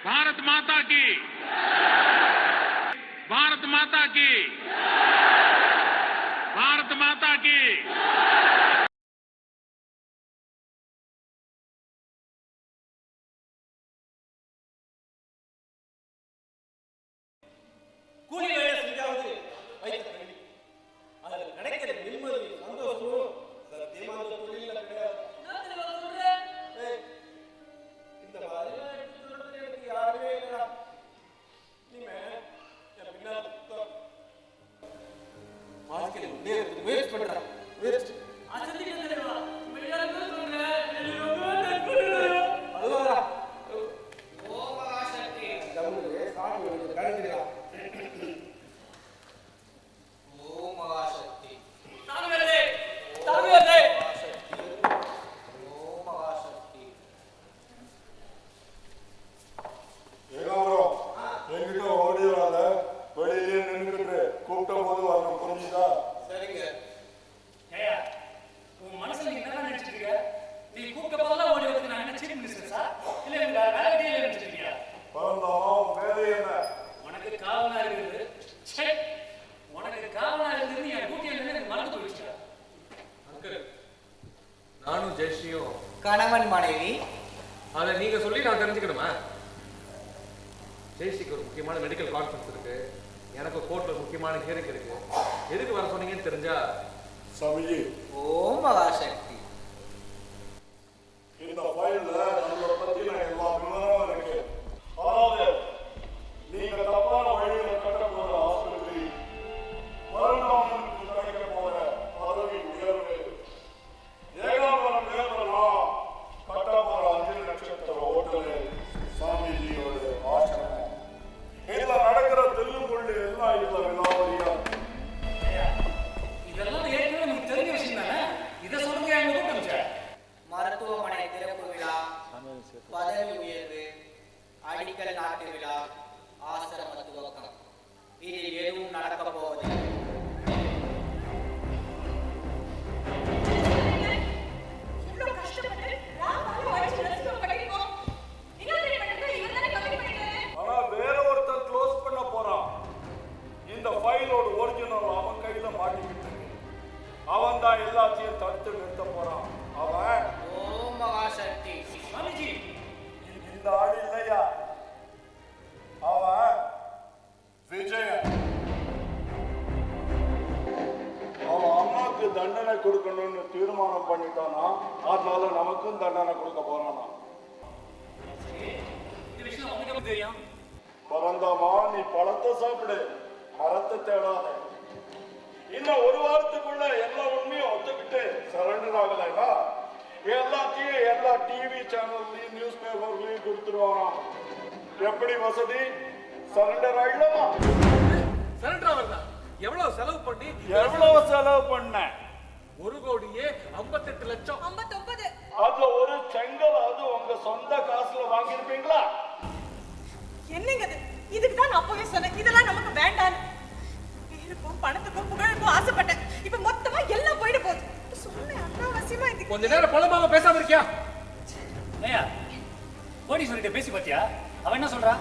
भारत माता की, भारत माता की, भारत माता की। கூலி வேலை செஞ்சாவது வைத்த கல்வி அதில் கிடைக்கிற நிம்மதி சந்தோஷமும் சத்தியமா அந்த தொழில கிடையாது. இந்த மாதிரி எனக்கு யாருமே இல்லைடா. நீங்க என் பின்னால் வாழ்க்கையில் வேஸ்ட் பண்றான் வேஸ்ட் நானும் ஜெயஸ்ரீயும் கணவன் மனைவி. அதை நீங்க சொல்லி நான் தெரிஞ்சுக்கணுமா? ஜெயஸ்ரீக்கு ஒரு முக்கியமான மெடிக்கல் கான்ஃபரன்ஸ் இருக்கு, எனக்கு கோர்ட்ல முக்கியமான ஹியரிங் இருக்கு. எதுக்கு வர சொன்னீங்கன்னு தெரிஞ்சா சமயி. ஓம் மகாசக்தி. இந்த ஃபைல்ல நம்மளை பத்தின எல்லா விவரமும் இருக்கு. அதாவது நீங்க தப்பான வழியில கட்ட போற ஆஸ்பத்திரி, வருமானத்துக்கு கிடைக்க போற பதவி உயர்வு, ஏகாம்பரம் தேர்தலாம், கட்ட போற 5 நட்சத்திர ஹோட்டலு, சாமிஜியோட ஆசிரமம், இதுல நடக்கிற தெல்லுமுள்ளு எல்லாம் இதுல விலாவரியா. இதெல்லாம் ஏற்கனவே நமக்கு தெரிஞ்ச விஷயம் தானே. இதை சொல்லுங்க எங்க கூப்பிட்டு மருத்துவமனை திறப்பு விழா, பதவி உயர்வு, அடிக்கல் நாட்டு விழா, ஆசிரம துவக்கம், இதில் எதுவும் நடக்க போவதில்லை. ஆனா வேற ஒருத்தர் க்ளோஸ் பண்ண போறான். இந்த ஃபைலோட ஒரிஜினல் அவன் கையில மாட்டிக்கிட்டு இருக்கு. அவன் தான் எல்லாத்தையும் தடுத்து நிறுத்த போறான். அவன் ஓம் மகாசக்தி. சுவாமிஜி, இந்த ஆள் இல்லையா, அவன் விஜயன். அவன் அம்மாவுக்கு தண்டனை கொடுக்கணும்னு தீர்மானம் பண்ணிட்டானா, அதனால நமக்கும் தண்டனை கொடுக்க போறானா. இந்த விஷயம் உங்களுக்கு எப்படி தெரியும்? பரந்தாமா, நீ பழத்தை சாப்பிடு, மரத்தை தேடாத. இன்னும் ஒரு வாரத்துக்குள்ள எல்லா உண்மையும் ஒத்துக்கிட்டு சரண்டர் ஆகலைன்னா எல்லாத்தையும் எல்லா டிவி சேனல்லையும் நியூஸ் பேப்பர்லையும் கொடுத்துருவானா. எப்படி வசதி? சரண்டர் ஆகிடலாமா? சரண்டர் ஆவறதா? எவ்வளவு செலவு பண்ணி? எவ்வளவு செலவு பண்ண? 1,58,00,000. 59. அதுல ஒரு செங்கல் அது உங்க சொந்த காசுல வாங்கியிருப்பீங்களா? என்னங்க இது? இதுக்கு தான் நான் அப்பவே சொன்னேன், இதெல்லாம் நமக்கு வேண்டாம். பேருக்கும் பணத்துக்கும் புகழுக்கும் ஆசைப்பட்டேன். இப்ப மொத்தமா எல்லாம் போயிட போகுது. சொன்னேன் அனாவசியமா இது. கொஞ்ச நேரம் புலம்பாம பேசாம இருக்கியா? ஐயா, கோடீஸ்வரிட்ட பேசி பாத்தியா? அவன் என்ன சொல்றா?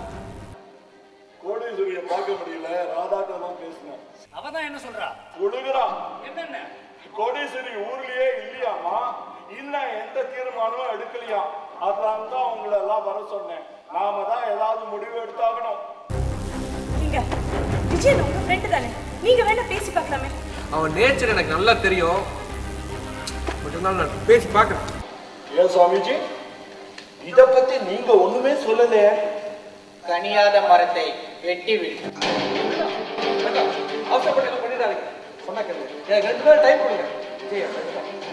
கோடீஸ்வரியை பார்க்க முடியல, ராதாட்ட தான் பேசினேன். அவ தான் என்ன சொல்றா? உழுகுறான். என்னென்ன? கோடீஸ்வரி ஊர்லயே இல்லையாமா, இன்னும் எந்த தீர்மானமும் எடுக்கலையா. அதனால தான் உங்களை எல்லாம் வர சொன்னேன். நாம தான் ஏதாவது முடிவு எடுத்தாகணும். நீங்க விஜய் உங்க ஃப்ரெண்ட் தானே, நீங்க வேணா பேசி பார்க்கலாமே. அவன் நேச்சர் எனக்கு நல்லா தெரியும். மட்டும்தான் நான் பேசி பார்க்கறேன். ஏன் சுவாமிஜி, இத பத்தி நீங்க ஒண்ணுமே சொல்லலையே? கனியாத மரத்தை வெட்டி விடு. அவசரப்பட்டு பண்ணிடாதீங்க. சொன்னா கேளுங்க. எனக்கு 2 நாள் டைம் கொடுங்க.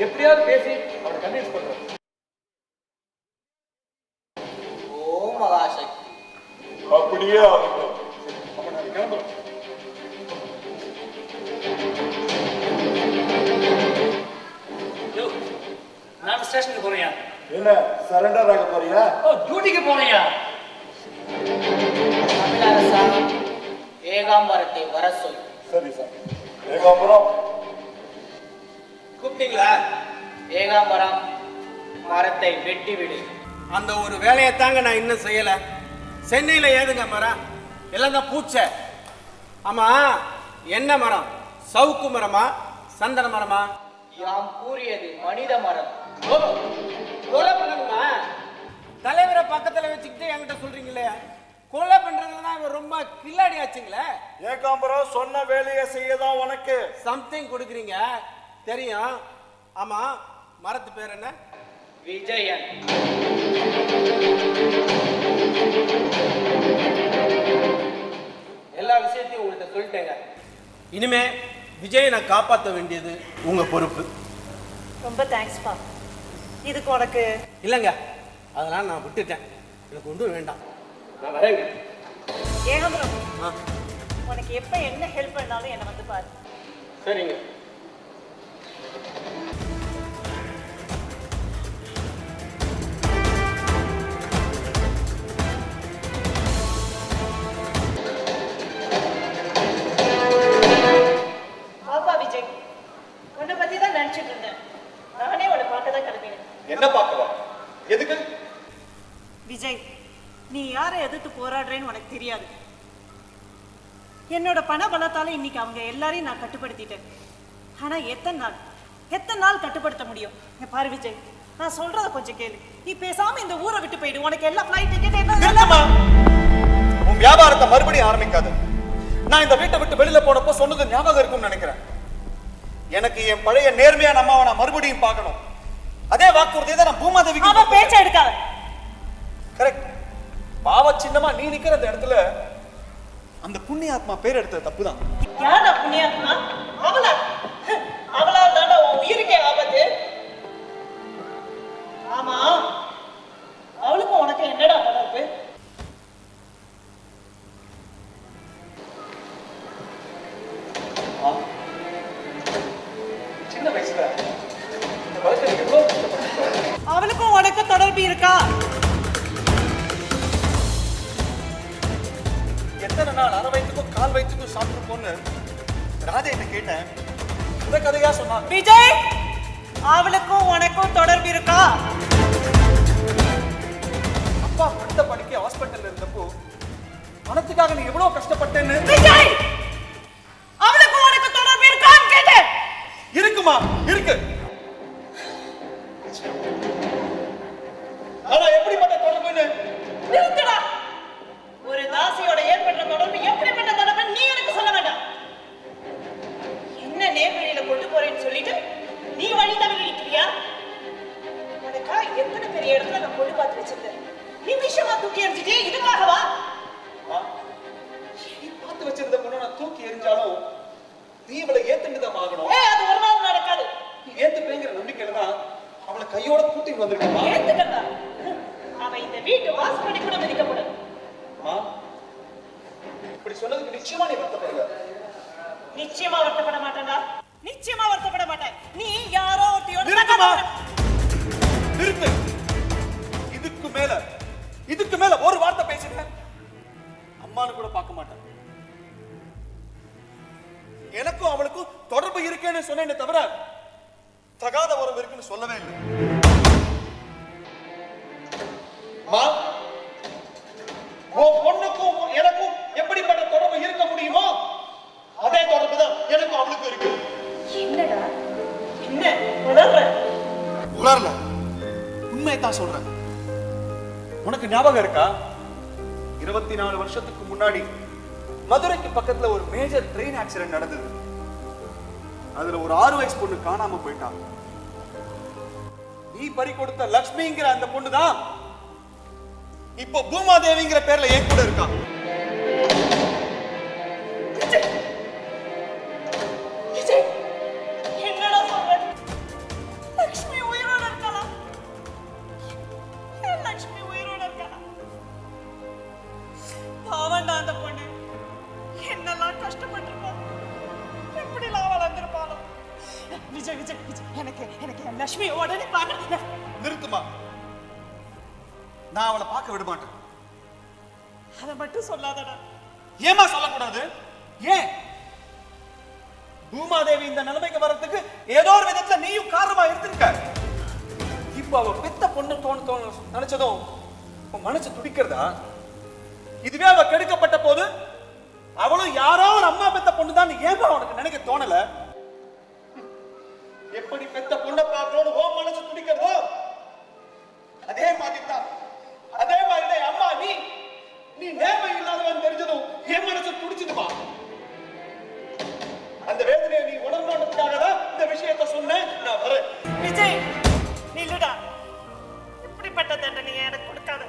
எப்படியாவது பேசி அவனை கன்வின்ஸ் பண்றேன். ஓம் மகாசக்தி. அப்படியே ஆகட்டும். அப்ப நான் கிளம்புறேன். நான் ஸ்டேஷனுக்கு போறியா? என்ன சரண்டர் ஆக போறியா? ஓ, டியூட்டிக்கு போறியா? தமிழரசா, ஏகாம்பரத்தை வர சொல். சரி சார். ஏகாம்பரம் கூப்பிட்டீங்களா? ஏகாம்பரம், மரத்தை வெட்டி விடு. அந்த ஒரு வேலையை தாங்க நான் இன்னும் செய்யல. சென்னையில ஏதுங்க மரம்? எல்லாம் தான் பூச்சை. ஆமா, என்ன மரம்? சவுக்கு மரமா சந்தன மரமா? யாம் கூறியது மனித மரம். கொலை பண்ணணுமா? தலைவரை பக்கத்துல வச்சுக்கிட்டு என்கிட்ட சொல்றீங்களே, கொலை பண்றதுன்னா இவர் ரொம்ப கில்லாடி ஆச்சுங்களே. ஏகாம்பரம் சொன்ன வேலையை செய்யதான் உனக்கு சம்திங் கொடுக்குறீங்க தெரியும். ஆமா, மரத்து பேர் என்ன? விஜயன். எல்லா விஷயத்தையும் உங்கள்கிட்ட சொல்லிட்டேங்க. இனிமே விஜயை நான் காப்பாற்ற வேண்டியது உங்க பொறுப்பு. ரொம்ப தேங்க்ஸ்ப்பா. இதுக்கு உனக்கு இல்லைங்க, அதெல்லாம் நான் விட்டுட்டேன். எனக்கு ஒன்றும் வேண்டாம். நான் வரேங்க. ஏகாம்பரம், ஆ, உனக்கு எப்ப என்ன ஹெல்ப் பண்ணாலும் என்னை வந்து பாரு. சரிங்க. பாப்பா விஜய், உன்னை பத்தி தான் நினைச்சிட்டு இருந்தேன். நானே உன்னை பார்க்க தான் கிளம்பினேன். என்ன பார்க்கவா? எதுக்கு? விஜய், நீ யாரை எதிர்த்து போராடுறேன்னு உனக்கு தெரியாது. என்னோட பண பலத்தால இன்னைக்கு அவங்க எல்லாரையும் நான் கட்டுப்படுத்திட்டேன். ஆனா எத்தனை நாள் கட்டுப்படுத்த முடியும்? இங்க பாரு விஜய், நான் சொல்றத கொஞ்சம் கேளு. நீ பேசாம இந்த ஊரை விட்டு போயிடு. உனக்கு எல்லா ஃப்ளைட் டிக்கெட் நிறுத்துமா. உன் வியாபாரத்தை மறுபடியும் ஆரம்பிக்காத. நான் இந்த வீட்டை விட்டு வெளியில போனப்போ சொன்னது ஞாபகம் இருக்கும்னு நினைக்கிறேன். எனக்கு என் பழைய நேர்மையான அம்மாவை நான் மறுபடியும் பார்க்கணும். அதே வாக்குறுதியை தான் நான் பூமாதேவிக்கு. அவ பேச்ச எடுக்காத. கரெக்ட். பாவ சின்னமா நீ நிக்கிற அந்த இடத்துல அந்த புண்ணியாத்மா பேர் எடுத்தது தப்புதான். யாரா புண்ணியாத்மா? அவளால் தாண்டா உன் உயிருக்கே ஆபத்து. ஆமா, அவளுக்கும் உனக்கு என்னடா தொடர்பு? சின்ன வயசுல இந்த வழக்கை எவ்வளவு கஷ்டப்பட்டிருக்கோம். அவளுக்கும் உனக்கு தொடர்பு இருக்கா? எத்தனை நாள் அரை வயிற்றுக்கும் கால் வயிற்றுக்கும் சாப்பிட்டுருப்போன்னு ராதா என்ன கேட்டேன். இந்த கதையா சொன்னாங்க. விஜய், அவளுக்கும் உனக்கும் தொடர்பு இருக்கா? அப்பா படுத்த படிக்க ஹாஸ்பிட்டல்ல இருந்தப்போ பணத்துக்காக நீ எவ்வளவு கஷ்டப்பட்டேன்னு. விஜய், அவளுக்கும் உனக்கு தொடர்பு இருக்கான்னு கேட்டேன். இருக்குமா? இருக்கு. ஆனா எப்படிப்பட்ட தொடர்புன்னு? நிறுத்துடா. ஒரு தாசியோட ஏற்பட்ட தொடர்பு எப்படிப்பட்ட தொடர்பு நீ எனக்கு சொல்ல வேண்டாம். என்ன நேர்வழியில கொண்டு போறேன்னு சொல்லிட்டு நீ வழி தவறி நிற்கிறியா? உனக்கா எத்தனை பெரிய இடத்துல நான் கொண்டு பார்த்து வச்சிருந்தேன். நிமிஷமா தூக்கி எறிஞ்சிட்டே இதுக்காகவா? நீ பார்த்து வச்சிருந்த பொண்ணு நான் தூக்கி எறிஞ்சாலும் நீ இவளை ஏத்துண்டுதான் ஆகணும். அது ஒரு நாள் நடக்காது. நீ ஏத்துப்பேங்கிற நம்பிக்கையில தான் அவளை கையோட கூட்டிட்டு வந்திருக்கா. ஏத்துக்கண்டா. அவ இந்த வீட்டு வாசப்படி கூட மிதிக்கப்படும். இப்படி சொன்னதுக்கு நிச்சயமா நீ வருத்தப்படுவ. நிச்சயமா வருத்தப்பட மாட்டேன்டா. நிச்சயமா வருத்தப்பட மாட்டேன். நீ யாரோ ஒருத்தியோட நிறுத்துமா. நிறுத்து. இதுக்கு மேல ஒரு வார்த்தை பேசிட்டேன் அம்மானு கூட பார்க்க மாட்டேன். எனக்கும் அவளுக்கும் தொடர்பு இருக்கேன்னு சொன்னேன்னு தவிர தகாத உறவு இருக்குன்னு சொல்லவே இல்லை. உன் பொண்ணுக்கும் எனக்கும் எப்படிப்பட்ட தொடர்பு இருக்க முடியுமோ அதே தொடர்பு தான் எனக்கும் அவளுக்கும் இருக்கு. என்னடா என்ன உளறல? உளறல, உண்மையை தான் சொல்றேன். உனக்கு ஞாபகம் இருக்கா? 24 வருஷத்துக்கு முன்னாடி மதுரைக்கு பக்கத்துல ஒரு மேஜர் ட்ரெயின் ஆக்சிடென்ட் நடந்தது. அதுல ஒரு 6 வயசு பொண்ணு காணாம போயிட்டான். நீ பறி கொடுத்த லக்ஷ்மிங்கிற அந்த பொண்ணு தான் இப்போ பூமாதேவிங்கிற பேர்ல என் கூட இருக்கா. என்னடா சொல்ற? லக்ஷ்மி உயிரோட இருக்காளா? லக்ஷ்மி உயிரோட இருக்காளா? பாவண்டா அந்த பொண்ணு. என்னெல்லாம் கஷ்டப்பட்டிருப்பா. எப்படிலாம் வளர்ந்துருப்பாளோ. விஜய் விஜய் விஜய், எனக்கு லக்ஷ்மி உடனே பார்க்க. நிறுத்துமா. நான் அவளை பார்க்க விட மாட்டேன். அதை மட்டும் சொல்லாதடா. ஏமா சொல்லக்கூடாது? ஏன்? பூமாதேவி இந்த நிலைமைக்கு வரதுக்கு ஏதோ ஒரு விதத்துல நீயும் காரணமா இருந்திருக்க. இப்ப அவ பெத்த பொண்ணு தோணு நினைச்சதும் உன் மனசு துடிக்கிறதா? இதுவே அவ கெடுக்கப்பட்ட போது அவளும் யாரோ ஒரு அம்மா பெத்த பொண்ணுதான் ஏன்பா உனக்கு நினைக்க தோணல? எப்படி பெத்த பொண்ணை பார்க்கணும்னு ஓ மனசு துடிக்கிறதோ அதே மாதிரி தான் அம்மா நீ நேர்மை இல்லாதவன் தெரிஞ்சதும் என் மனசு துடிச்சுதுமா. அந்த வேதனையை நீ உணர்ந்தோன்றதுக்காக தான் இந்த விஷயத்தை சொன்னேன். நான் வரேன். விஜய் நில்லுடா. இப்படிப்பட்ட தண்டனையை எனக்கு கொடுக்காத.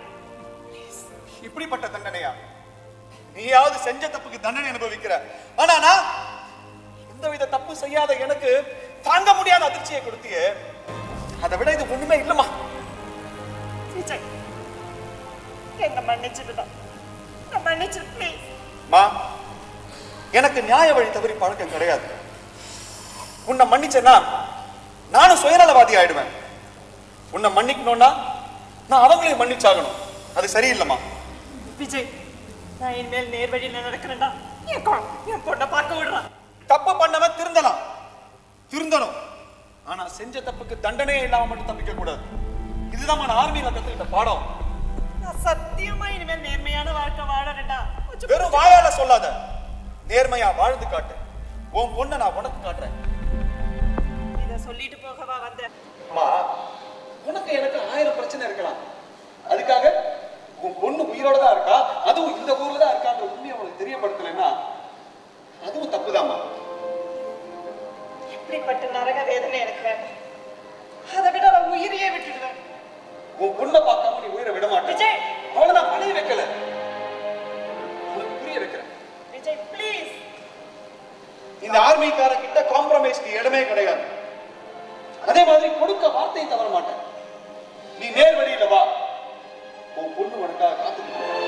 இப்படிப்பட்ட தண்டனையா? நீயாவது செஞ்ச தப்புக்கு தண்டனை அனுபவிக்கிற. ஆனா நான் எந்தவித தப்பு செய்யாத எனக்கு தாங்க முடியாத அதிர்ச்சியை கொடுத்தியே. அதை விட இது ஒண்ணுமே இல்லம்மா. விஜய் என்ன மன்னிச்சிடுடா. மன்னிச்சு ப்ளீஸ். மா, எனக்கு நியாய வழி தவறி பழக்கம் கிடையாது. உன்னை மன்னிச்சேன்னா நானும் சுயநலவாதி ஆயிடுவேன். உன்னை மன்னிக்கணும்னா நான் அவங்களையும் மன்னிச்சாகணும். அது சரியில்லைம்மா. விஜய் நான் இனிமேல் நேர் வழியில நடக்கிறேன்டா. என் பொண்ணை பார்க்க விடுறான். தப்பு பண்ணவன் திருந்தணும். ஆனா செஞ்ச தப்புக்கு தண்டனையே இல்லாம மட்டும் தப்பிக்க கூடாது. இதுதான் நான் ஆர்மியில கத்துக்கிட்ட பாடம். நான் சத்தியமா இனிமேல் நேர்மையான வாழ்க்கை வாழறேன்டா. வெறும் வாயால சொல்லாத, நேர்மையா வாழ்ந்து காட்டு. உன் பொண்ணை நான் உனக்கு காட்டுறேன். இத சொல்லிட்டு போகவா வந்த? அம்மா, உனக்கு எனக்கு 1000 பிரச்சனை இருக்கலாம். அதுக்காக உன் பொண்ணு உயிரோட தான் இருக்கா, அதுவும் இந்த ஊர்ல தான் இருக்கான்ற உண்மையை அவளுக்கு தெரியப்படுத்தலைன்னா அதுவும் தப்புதாம்மா. இப்படிப்பட்ட நரக வேதனை எனக்கு வேண்டாம். அதை விட நான் உயிரையே விட்டுடுவேன். உன் பொண்ணை பார்க்காம நீ உயிரை விட மாட்டேன். விஜய், அவளை நான் பணைய வைக்கல, உனக்கு புரிய வைக்கிறேன். விஜய் ப்ளீஸ். இந்த ஆர்மிக்கார கிட்ட காம்ப்ரமைஸ்க்கு இடமே கிடையாது. அதே மாதிரி கொடுக்க வார்த்தையை தவற மாட்டேன். நீ நேர் வழியில வா, உன் பொண்ணு உனக்காக காத்துக்கிட்டு